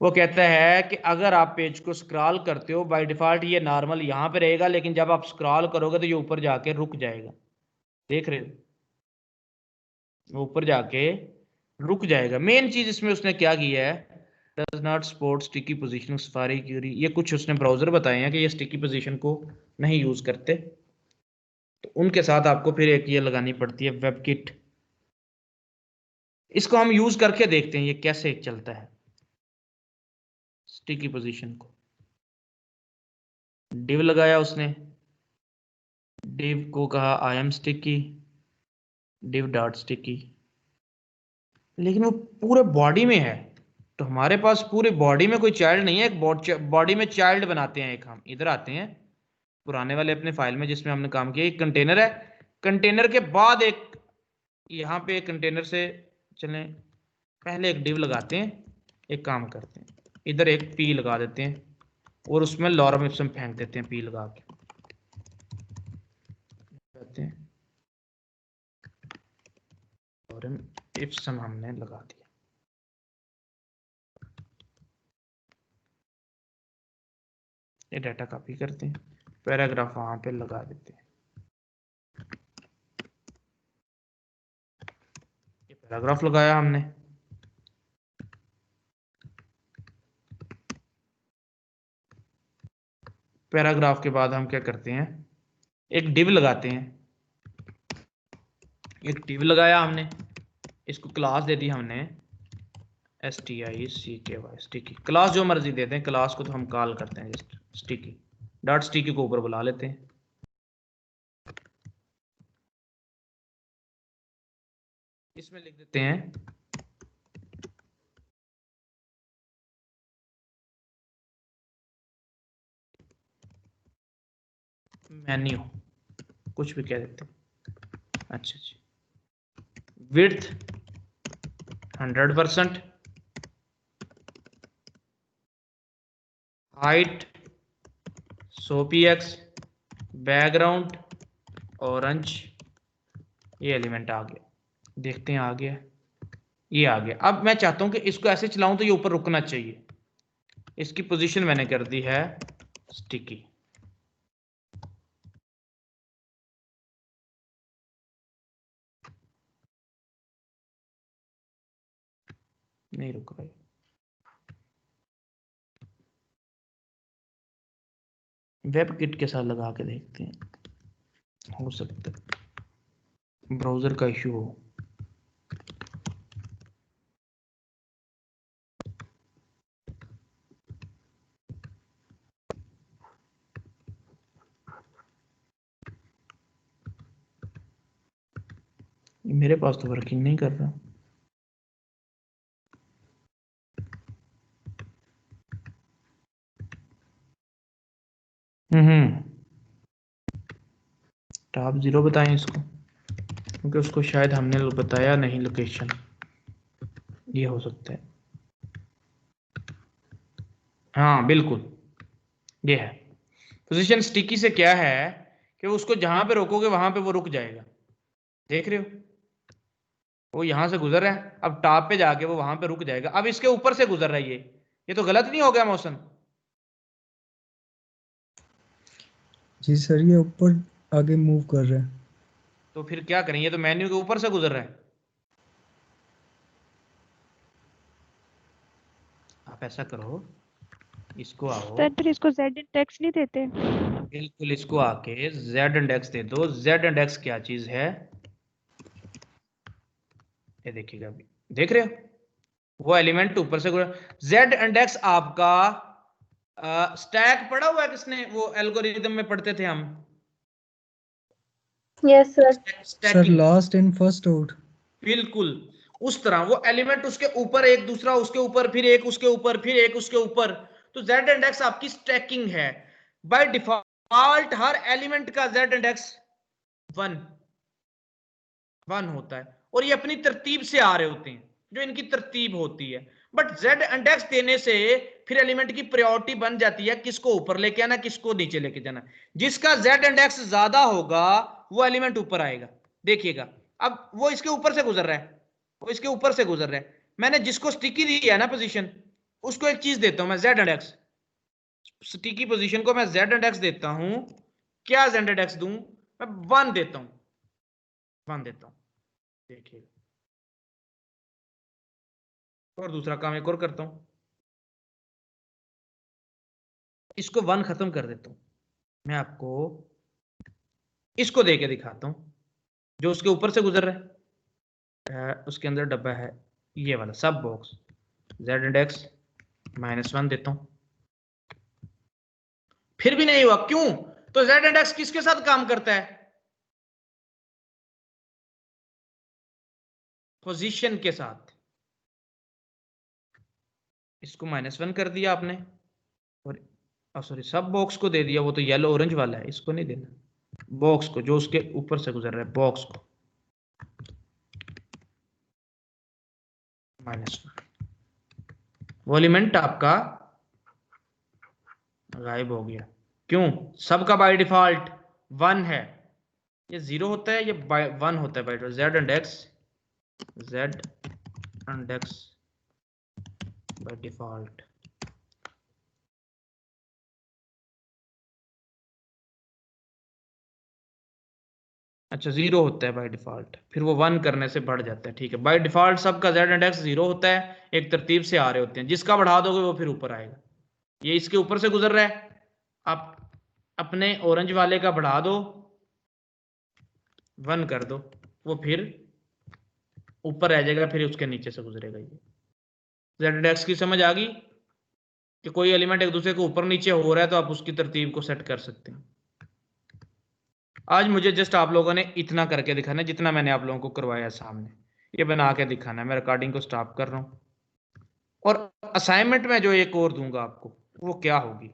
वो कहता है कि अगर आप पेज को स्क्रॉल करते हो बाय डिफॉल्ट ये नॉर्मल यहाँ पे रहेगा, लेकिन जब आप स्क्रॉल करोगे तो ये ऊपर जाके रुक जाएगा। देख रहे हो, वो ऊपर जाके रुक जाएगा। मेन चीज इसमें उसने क्या किया है, does not support sticky positioning Safari query, ये कुछ उसने ब्राउजर बताए हैं कि ये स्टिकी पोजीशन को नहीं यूज करते, तो उनके साथ आपको फिर एक ये लगानी पड़ती है वेबकिट। इसको हम यूज करके देखते हैं ये कैसे चलता है स्टिकी पोजीशन को। डिव लगाया उसने, डिव को कहा I am sticky, div dot sticky, लेकिन वो पूरे बॉडी में है, तो हमारे पास पूरे बॉडी में कोई चाइल्ड नहीं है। एक बॉडी में चाइल्ड बनाते हैं, एक हम इधर आते हैं पुराने वाले अपने फाइल में जिसमें हमने काम किया, एक कंटेनर है, कंटेनर के बाद एक यहाँ पे कंटेनर से चलें, पहले एक डिव लगाते हैं, एक काम करते हैं इधर एक पी लगा देते हैं और उसमें लॉरम इप्सम फेंक देते हैं, पी लगा के लॉरम इप्सम हमने लगा दिया। ये डाटा कॉपी करते हैं, पैराग्राफ वहां पे लगा देते हैं, ये पैराग्राफ लगाया हमने। पैराग्राफ के बाद हम क्या करते हैं, एक डिव लगाते हैं, एक डिव लगाया हमने, इसको क्लास दे दी हमने sticky, स्टिकी क्लास जो मर्जी देते हैं, क्लास को तो हम कॉल करते हैं जस्ट स्टिकी डॉट स्टिकी को ऊपर बुला लेते हैं। इसमें लिख देते हैं मेन्यू, कुछ भी कह देते हैं। अच्छा जी, width 100%, height 100 px, background orange, ये एलिमेंट आ गया, देखते हैं आ गया, ये आ गया। अब मैं चाहता हूं कि इसको ऐसे चलाऊं तो ये ऊपर रुकना चाहिए, इसकी पोजीशन मैंने कर दी है स्टिकी। नहीं रुक रहा, वेब किट के साथ लगा के देखते हैं, हो सकता है ब्राउजर का इश्यू हो। मेरे पास तो वर्किंग नहीं कर रहा। टॉप 0 बताएं इसको, क्योंकि उसको शायद हमने बताया नहीं लोकेशन, ये हो सकता है। हाँ बिल्कुल, ये है पोजीशन स्टिकी से क्या है कि उसको जहां पे रोकोगे वहां पे वो रुक जाएगा। देख रहे हो, वो यहां से गुजर रहा है, अब टॉप पे जाके वो वहां पे रुक जाएगा। अब इसके ऊपर से गुजर रहा है, ये तो गलत नहीं हो गया मौसम? जी सर, ये ऊपर आगे मूव कर रहा है। तो फिर क्या करें, ये तो मेन्यू के ऊपर से गुजर रहा है। आप ऐसा करो, इसको आओ सर फिर इसको z इंडेक्स नहीं देते? बिल्कुल, इसको आके z इंडेक्स दे दो। z इंडेक्स क्या चीज है, ये देखिएगा अभी, देख रहे हो वो एलिमेंट ऊपर से z इंडेक्स आपका स्टैक पढ़ा हुआ है किसने, वो एल्गोरिथम में पढ़ते थे हम। Yes sir. Sir last in first out. बिल्कुल उस तरह वो एलिमेंट उसके ऊपर एक, दूसरा उसके ऊपर, फिर एक उसके ऊपर, फिर एक उसके ऊपर। तो जेड इंडेक्स आपकी स्टैकिंग है। बाय डिफॉल्ट हर एलिमेंट का जेड इंडेक्स 1 होता है और ये अपनी तरतीब से आ रहे होते हैं, जो इनकी तरतीब होती है। बट जेड इंडेक्स देने से फिर एलिमेंट की प्रायोरिटी बन जाती है, किसको ऊपर लेके आना, किसको नीचे लेके जाना। जिसका जेड इंडेक्स ज्यादा होगा वो एलिमेंट ऊपर आएगा। देखिएगा अब वो इसके ऊपर से गुजर रहा है, वो इसके ऊपर से गुजर रहा है। मैंने जिसको स्टिकी दी है ना पोजीशन, उसको एक चीज देता हूं मैं, जेड इंडेक्स। स्टिकी पोजीशन को मैं जेड इंडेक्स देता हूं। क्या जेड इंडेक्स दूं मैं? 1 देता हूं, 1 देता हूं। देखिए और दूसरा काम एक और करता हूं, इसको 1 खत्म कर देता हूं। मैं आपको इसको देके दिखाता हूं, जो उसके ऊपर से गुजर रहा है। उसके अंदर डब्बा है ये वाला सब बॉक्स, जेड इंडेक्स -1 देता हूं। फिर भी नहीं हुआ, क्यों? तो जेड इंडेक्स किसके साथ काम करता है? पोजीशन के साथ। इसको -1 कर दिया आपने और सॉरी सब बॉक्स को दे दिया, वो तो येलो ऑरेंज वाला है, इसको नहीं देना। बॉक्स को जो उसके ऊपर से गुजर रहा है, बॉक्स को -1। वो एलिमेंट आपका गायब हो गया। क्यों? सबका बाय डिफॉल्ट 1 है। ये 0 होता है, ये 1 होता है by default. Z index by default अच्छा 0 होता है बाय डिफॉल्ट, फिर वो 1 करने से बढ़ जाता है। ठीक है, बाय डिफॉल्ट सबका जेड इंडेक्स 0 होता है, एक तरतीब से आ रहे होते हैं। जिसका बढ़ा दोगे वो फिर ऊपर आएगा। ये इसके ऊपर से गुजर रहा है, आप अपने ऑरेंज वाले का बढ़ा दो, 1 कर दो, वो फिर ऊपर रह जाएगा, फिर उसके नीचे से गुजरेगा। ये जेड इंडेक्स की समझ आ गई कि कोई एलिमेंट एक दूसरे को ऊपर नीचे हो रहा है तो आप उसकी तरतीब को सेट कर सकते हैं। आज मुझे जस्ट आप लोगों ने इतना करके दिखाना है, जितना मैंने आप लोगों को करवाया सामने, ये बना के दिखाना है। मैं रिकॉर्डिंग को स्टॉप कर रहा हूं और असाइनमेंट में जो एक और दूंगा आपको, वो क्या होगी